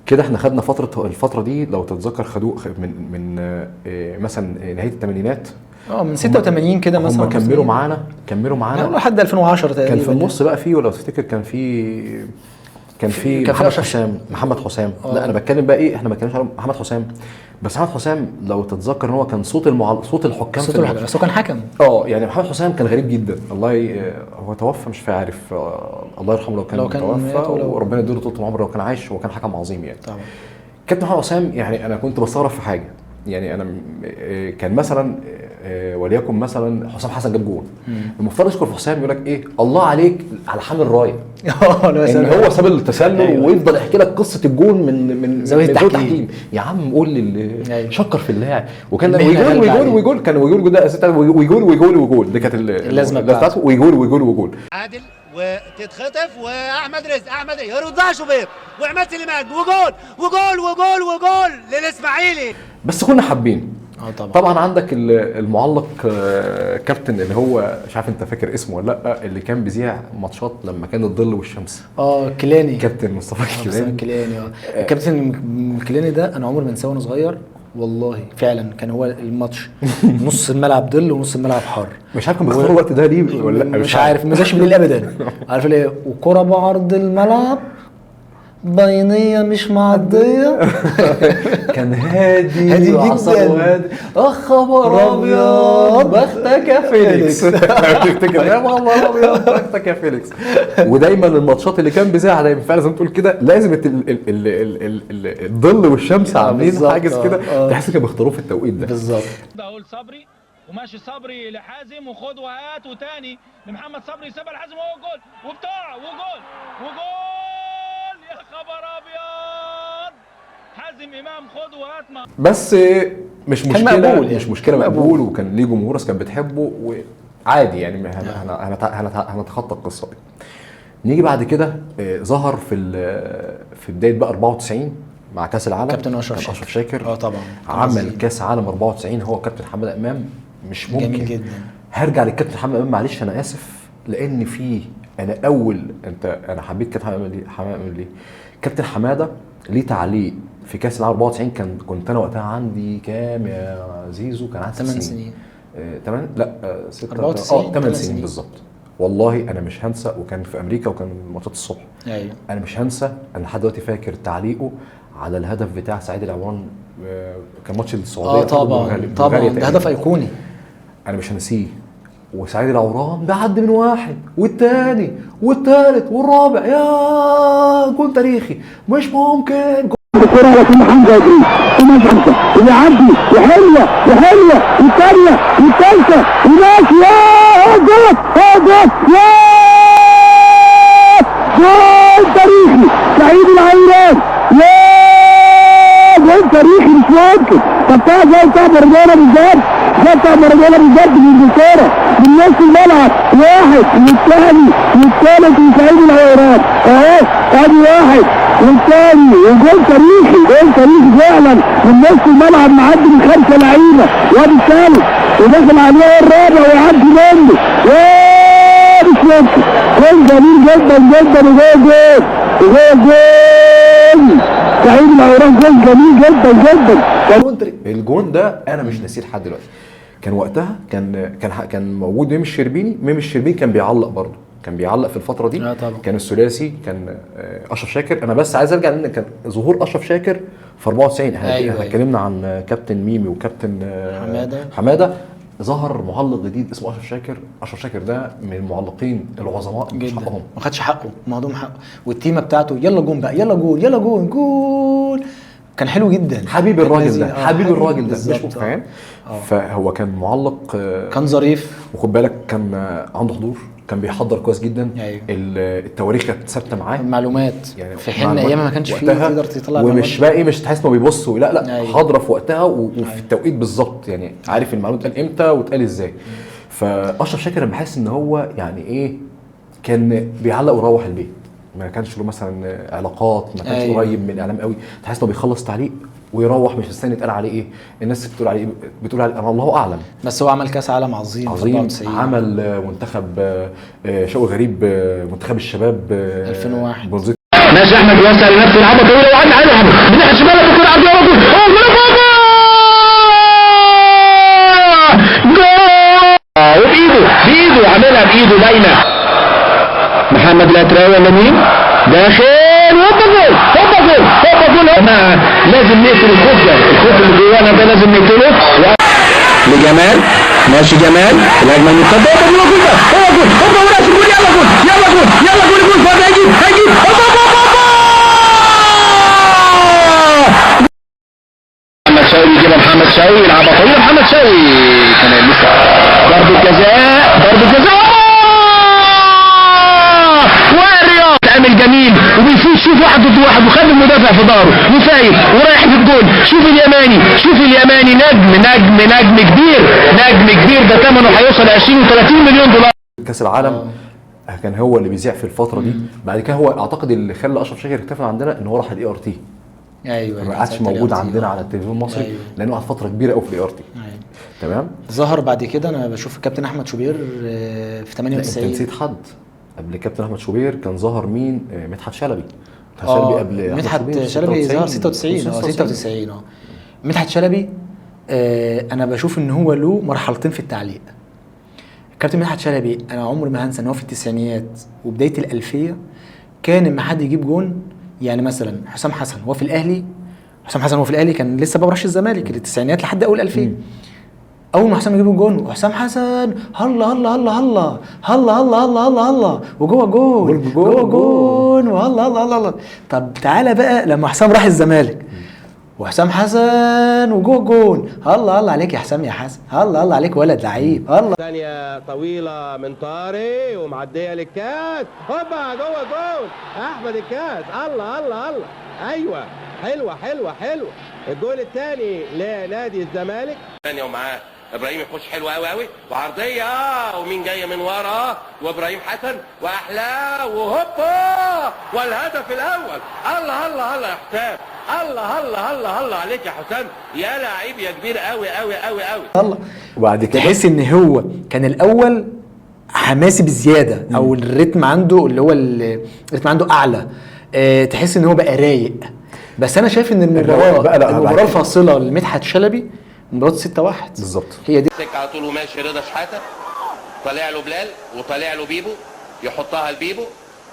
كده احنا خدنا الفتره دي لو تتذكر خدوه من مثلا نهايه الثمانينات، من 86 كده مثلا. هم كملوا معانا لحد 2010 تقريبا. كان في النص بقى فيه، ولو تفتكر كان في محمد حسام. لا انا بتكلم بقى ايه، احنا ما بنتكلمش على محمد حسام بس. محمد حسام لو تتذكر ان هو كان صوت الحكام في الماتش، بس هو كان حكم. يعني محمد حسام كان غريب جدا. هو توفى مش عارف، الله يرحمه لو كان توفى، وربنا يديله طول العمر. لو كان عايش هو كان حكم عظيم يعني طبعا. كابتن محمد حسام يعني انا كنت بستغرب في حاجه، يعني انا كان مثلا وليكن مثلا حسام حسن جاب جول، المفترض يشكر في حسام يقول لك ايه، الله عليك على حامل رايه ان هو ساب التسلل. أيوة. ويفضل يحكي لك قصه الجول من زاويه التحكيم. يا عم قول لي أيوة. شكر في اللاعب. وكان ويجول كان ويجول ده اساسا ويجول دي كانت اللازمه بتاعته، ويجول عادل وتتخطف، واحمد رزق يردها شوبير، وعماد سليمان وجول للاسماعيلي. بس كنا حابين. طبعا عندك المعلق كابتن اللي هو مش عارف انت فاكر اسمه ولا لا، اللي كان بيذيع ماتشات لما كان الظل والشمس. كيلاني، كابتن مصطفى كيلاني. كابتن كيلاني ده انا عمري ما انساه وانا صغير والله. فعلا كان هو الماتش نص الملعب ظل ونص الملعب حر. مش عارف كان بيختار الوقت ده ليه ولا لا، مش عارف. ما جاش بالليل ابدا. عارف ليه؟ وكرة بعرض الملعب بينية مش معدية. كان هادي جدا. خبر ابيض بختك يا فيليكس. تفتكر يا خبر ابيض بختك يا فيليكس. ودايما الماتشات اللي كان بيذاعها دايما فعلا زي ما تقول كده، لازم الظل والشمس عاملين حاجز كده، تحس كانوا بيختاروه في التوقيت ده بالظبط. بقول صبري وماشي صبري لحازم، وخد وهات، وتاني لمحمد صبري، سابها لحازم، وهو جول وبتاع وجول يا خبر ابيض. حازم امام خد وهات. بس مش مشكله مش مشكله مقبول، وكان ليه جمهور كان بتحبه وعادي يعني. هنتخطى القصه دي. نيجي بعد كده ظهر في بدايه بقى 94 مع كاس العالم كابتن اشرف شاكر. طبعا عمل كاس عالم 94 هو كابتن حماده امام. مش ممكن. جميل جدا. هرجع للكابتن حماده امام، معلش انا اسف، لان انا حبيت كابتن حماده ليه؟ كابتن حماده ليه تعليق في كاس العالم 94. كنت انا وقتها عندي كام يا زيزو؟ كان عندي 8 سنين. 8 لا 8 سنين بالظبط. والله انا مش هنسى، وكان في امريكا وكان ماتشات الصبح. ايوه انا مش هنسى، انا لحد دلوقتي فاكر تعليقه على الهدف بتاع سعيد العوان. كان ماتش السعوديه طبعا ده هدف ايقوني انا مش هنسيه. وسعيد العوران بيعدي من واحد والتاني والتالت والرابع، يا جول تاريخي مش ممكن. الكرة على كل حمزة يجري ثم خمسة ويعدي وحلوة والثانية والثالثة وماشي، يا جول جول تاريخي سعيد العوران، يا جول تاريخي مش ممكن. طب زي بتاع مارادونا بالظبط، في انجلترا من نص الملعب، واحد والثاني والثالث وسعيد العوران ادي واحد والثاني، وجول تاريخي فعلا من نص الملعب، معدي من 5 لعيبه، وادي الثالث وداخل عليه الرابع ويعدي منه، مش ممكن. جول جميل جدا وجول سعيد العوران، جول جميل جدا. الجون ده انا مش ناسيه لحد دلوقتي. كان وقتها كان موجود ميمي الشربيني كان بيعلق برضه، كان بيعلق في الفتره دي. طبعا. كان الثلاثي كان اشرف شاكر. انا بس عايز ارجع لان كان ظهور اشرف شاكر في 94. احنا اتكلمنا عن كابتن ميمي وكابتن حماده. ظهر معلق جديد اسمه اشرف شاكر ده من المعلقين العظماء جدا، ما خدش حقه، مهضوم حقه. والتيمه بتاعته يلا جون بقى، يلا جول كان حلو جدا. حبيب الراجل ده مش مفهوم. فهو كان معلق، كان ظريف، وخد بالك كان عنده حضور، كان بيحضر كويس جدا. أيوه. التواريخ كانت ثابته معاه، المعلومات يعني في حين ايام ما كانش فيه تقدر تطلع، ومش باقي مش تحس انه بيبص لا أيوه. حاضره في وقتها وفي التوقيت بالظبط، يعني عارف المعلومه اتقال امتى واتقال ازاي. فاشرف شاكر انا بحس ان هو يعني ايه، كان بيعلق ويروح البيت، ما كانش له مثلا علاقات، ما كانش أيوه. قريب من الاعلام قوي، تحس انه بيخلص تعليق ويروح، مش مستني يتقال عليه ايه. الناس بتقول عليه انا الله اعلم، بس هو عمل كاس عالم عظيم. عمل منتخب شوقي غريب، منتخب الشباب 2001. ماشي احمد يوسع لنفسه، لعبه طويله وعدى عليه داخل هوبا جول لازم نقتل الخوف ده، الخوف اللي جوانا ده لازم نقتله. لجمال، ماشي جمال، الهجمه المرتده هوبا جول ده، هوبا وراس الجول، يلا جول فاضي، هيجيب محمد شوقي، يجيبها محمد شوقي، يلعبها طويله محمد شوقي، كان لسه ضربه جزاء والرياض عامل جميل وبيفوز، شوف واحد ضد واحد وخد المدافع في ظهره وفايت ورايح في الجول. شوف اليماني نجم كبير ده ثمنه هيوصل 20 و30 مليون دولار. كاس العالم كان هو اللي بيذيع في الفتره دي. بعد كده هو اعتقد اللي خلى اشرف شاكر اختفى عندنا ان هو راح الاي ار تي. ايوه ما عادش موجود عندنا على التلفزيون المصري. أيوة. لانه قعد فتره كبيره قوي في الاي ار تي. تمام. ظهر بعد كده انا بشوف الكابتن احمد شوبير في 98. انت نسيت حد قبل كابتن احمد شوبير. كان ظهر مين؟ مدحت شلبي. قبل مدحت شلبي ظهر 96 مدحت شلبي. انا بشوف ان هو له مرحلتين في التعليق. الكابتن مدحت شلبي انا عمري ما هنسى ان هو في التسعينيات وبدايه الالفيه كان لما حد يجيب جون، يعني مثلا حسام حسن هو في الاهلي كان لسه بقى رش الزمالك التسعينيات لحد اول 2000. اول ما حسام يجيب الجون وحسام حسن هلا هلا هلا هلا هلا هلا هلا هلا هلا وجوه جون وهلا هلا هلا. طب تعالى بقى لما حسام راح الزمالك وحسام حسن وجوه جون، هلا هلا عليك يا حسام يا حسن، هلا هلا عليك ولد لعيب، هلا. ثانية طويلة من طارق ومعدية للكاس، هوبا جوه جول احمد الكاس، الله ايوه حلوة الجول الثاني لنادي الزمالك. ثانية ومعاه ابراهيم يخش حلو قوي وعرضيه ومين جايه من ورا وابراهيم حسن واحلاه وهوبا والهدف الاول. الله يا حسام، الله عليك يا حسام يا لعيب يا كبير قوي. الله. وبعد كده تحس ان هو كان الاول حماسي بزياده او الريتم عنده اللي هو الريتم عنده اعلى. تحس ان هو بقى رايق. بس انا شايف ان المباراه الفاصله لمدحت شلبي مباراة 6-1 بالظبط. هي دي على طول وماشي رضا شحاته، طالع له بلال وطالع له بيبو، يحطها لبيبو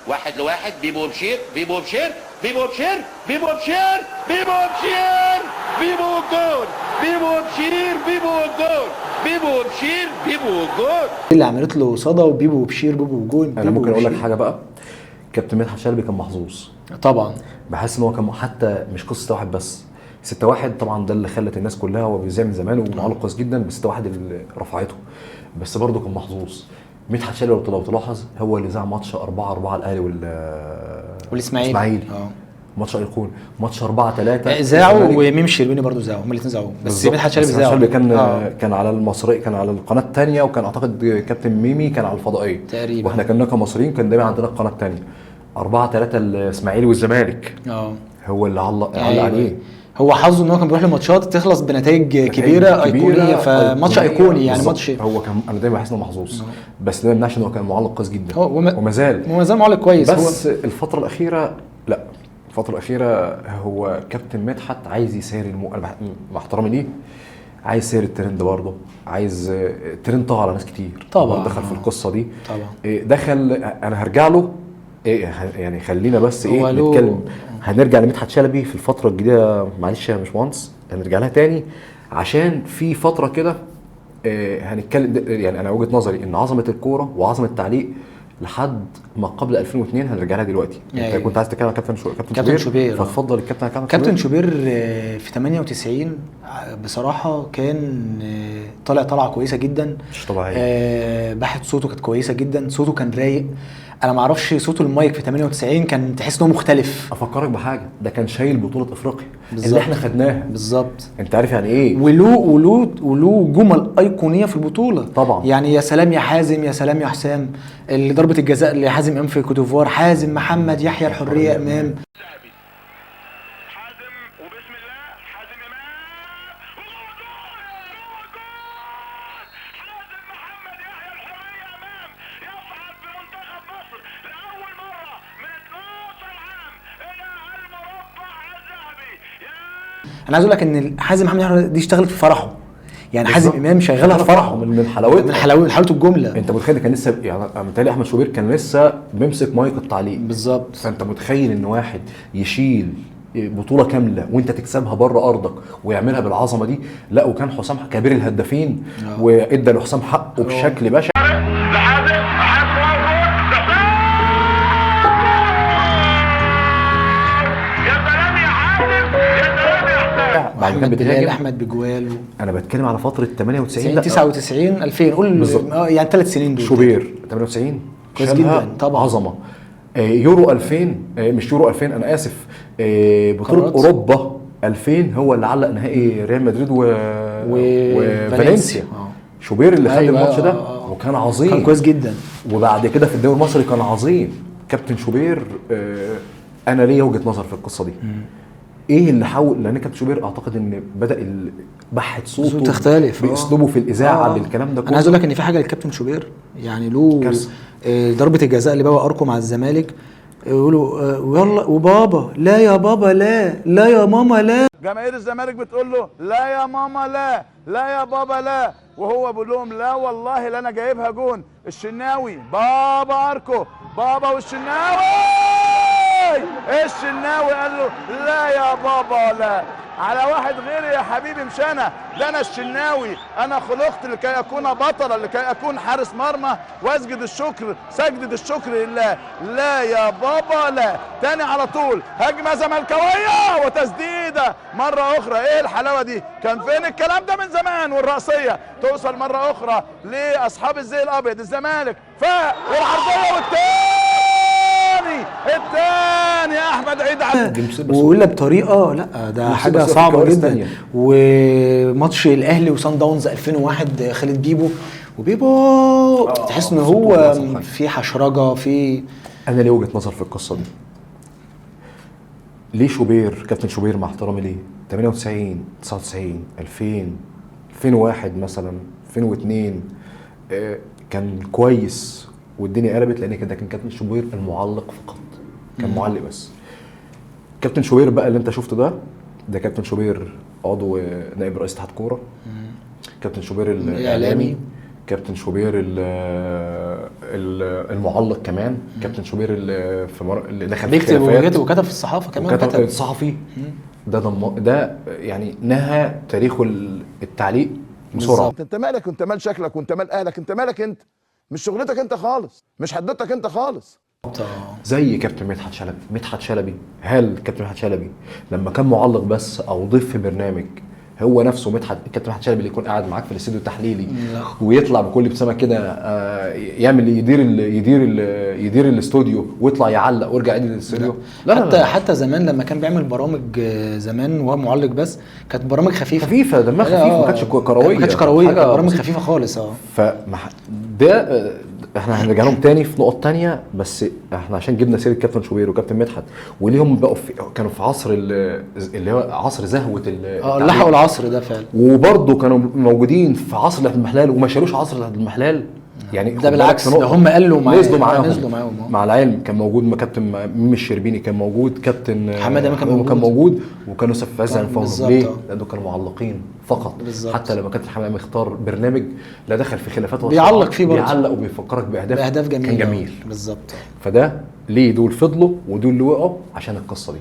واحد لواحد، بيبو بشير جول اللي عملت له صدى وبيبو بشير جول. انا ممكن اقول لك حاجه بقى، كابتن مدحت شلبي كان محظوظ طبعا. بحس ان هو كان حتى مش قصه واحد بس، 6-1 طبعا ده اللي خلت الناس كلها، هو بيذيع من زمان ومعلق كويس جدا، بس 6-1 اللي رفعته، بس برضه كان محظوظ. مدحت شلبي لو تلاحظ هو اللي ذاع ماتش 4-4 الاهلي والاسماعيلي. ماتش ايقوني، ماتش 4-3 ذاعوا وميم الشربيني برضه ذاعوا، هم الاثنين ذاعوا، بس مدحت شلبي ذاعوا. كان على المصري، كان على القناه الثانيه، وكان اعتقد كابتن ميمي كان على الفضائيه تقريبا، واحنا كنا كمصريين كان دايما عندنا القناه الثانيه. 4-3 الاسماعيلي والزمالك هو اللي علق عليه. هو حظه ان هو كان بيروح لماتشات تخلص بنتائج كبيره ايقونيه، فماتش ايقوني يعني ماتش. هو كان انا دايما بحس انه محظوظ، بس ده ما يمنعش ان هو كان معلق كويس جدا وما زال معلق كويس. بس هو الفتره الاخيره هو كابتن مدحت عايز يسير مع احترامي ليه، عايز يسير الترند برضه، عايز الترند طغى على ناس كتير طبعا، دخل في القصه دي طبعا. دخل، انا هرجع له يعني خلينا بس نتكلم. هنرجع لمدحت شلبي في الفتره الجديده، معلش يا باشمهندس هنرجع لها تاني، عشان في فتره كده هنتكلم. يعني انا وجهه نظري ان عظمه الكوره وعظمه التعليق لحد ما قبل 2002 هنرجع لها دلوقتي. انت كنت عايز تتكلم عن كابتن شوبير فاتفضل. الكابتن كابتن شوبير في 98 بصراحه كان طالعه كويسه جدا، مش طبيعيه. بحث صوته كانت كويسه جدا، صوته كان رايق. انا ما اعرفش صوته المايك في 98 كان تحس انه مختلف. افكرك بحاجه، ده كان شايل بطوله افريقيا اللي احنا خدناها بالظبط. انت عارف يعني ايه، ولو جمل ايقونيه في البطوله طبعا. يعني يا سلام يا حازم، يا سلام يا حسام، اللي ضربه الجزاء اللي حازم امام في كوت ديفوار، حازم محمد يحيى الحريه امام، انا عايز اقول لك ان حازم محمد دي اشتغلت في فرحه. يعني حازم امام شغالها في فرحه من حلاوتها، من حلاوه الجمله. انت متخيل كان لسه يعني متهيألي احمد شوبير كان لسه بيمسك مايك التعليق بالظبط. فانت متخيل ان واحد يشيل بطوله كامله وانت تكسبها بره ارضك ويعملها بالعظمه دي. لا وكان حسام كبير الهدافين وادى لحسام حقه بشكل بشع. بعد كده بتلاقي احمد بجوال انا بتكلم على فتره 98 99 2000 قول يعني 3 سنين دول. شوبير 98 كويس جدا طبعا عظمه. يورو 2000 مش يورو 2000 انا اسف بطوله اوروبا 2000 هو اللي علق نهائي ريال مدريد وفالنسيا. شوبير اللي خد الماتش ده وكان عظيم، كان كويس جدا. وبعد كده في الدوري المصري كان عظيم. كابتن شوبير انا ليا وجهه نظر في القصه دي. ايه اللي حاول، لان كابتن شوبير اعتقد ان بدا بحث صوته تختلف باسلوبه في الاذاعه بالكلام ده كله. انا عايز اقول لك ان في حاجه للكابتن شوبير يعني له ضربه الجزاء اللي بقى اركو مع الزمالك يقولوا يلا وبابا لا يا بابا لا يا ماما لا. جماهير الزمالك بتقول له لا يا ماما لا يا بابا لا، وهو بيقول لهم لا والله لا انا جايبها جون. الشناوي بابا اركو بابا والشناوي الشناوي قال له لا يا بابا لا على واحد غيري يا حبيبي مش انا، ده انا الشناوي، انا خلقت لكي اكون بطلا لكي اكون حارس مرمى واسجد الشكر سجدة الشكر لله. لا يا بابا لا. تاني على طول هجمه زملكاويه وتسديده مره اخرى. ايه الحلاوه دي؟ كان فين الكلام ده من زمان؟ والرأسيه توصل مره اخرى لاصحاب الزي الابيض الزمالك فاق والعرضيه الثاني احمد عيد ولا بطريقه لا ده حاجه صعبه جدا. وماتش الاهلي وصن داونز 2001 خالد بيبو تحس ان هو في حشرجه في. انا ليه وجهه نظر في القصه دي. ليه شوبير كابتن شوبير مع احترامي ليه 98 99 2000 2001 مثلا 2002 كان كويس والدنيا قلبت لان كده كان كابتن شوبير المعلق فقط، كان معلق بس. كابتن شوبير بقى اللي انت شفته ده كابتن شوبير عضو نائب رئيس اتحاد كوره، كابتن شوبير الاعلامي، كابتن شوبير المعلق كمان، كابتن شوبير اللي دخل في خلافات وكتب في الصحافه كمان، كتب الصحفي ده يعني نهى تاريخه التعليق بسرعه. انت مالك؟ انت مال شكلك وانت مال اهلك؟ انت مالك انت؟ مش شغلتك انت خالص، مش حدتك انت خالص. زي كابتن مدحت شلبي هل كابتن مدحت شلبي لما كان معلق بس او ضيف في برنامج هو نفسه كابتن مدحت شلبي اللي يكون قاعد معاك في الاستوديو التحليلي ويطلع بكل ابتسامه كده يعمل يدير الاستوديو ويطلع يعلق ويرجع يدير الاستوديو؟ لا حتى زمان لما كان بيعمل برامج زمان وهو معلق بس كانت برامج خفيفه دمها خفيف ما كانتش كرويه، برامج خفيفه خالص. ده احنا هنرجع لهم تاني في نقط تانية، بس احنا عشان جبنا سيره كابتن شوبير وكابتن مدحت وليهم بقوا كانوا في عصر اللي هو عصر زهوه لحقوا العصر ده فعلا، وبرضه كانوا موجودين في عصر عبد المحلال وما شالوش عصر عبد المحلال. يعني ده بالعكس ده هم قالوا نزلوا معاهم مع العلم. كان موجود كابتن ميمي الشربيني، كان موجود كابتن محمد امام كان موجود وكانوا يوسف فاز عنفهم. ليه؟ لانه كانوا معلقين فقط بالزبط. حتى لما كابتن محمد امام اختار برنامج لا دخل في خلافات بيعلق فيه برضه، بيعلق وبيفكرك باهداف جميله كان جميل بالظبط. فده ليه دول فضلوا ودول اللي وقعوا عشان القصه دي.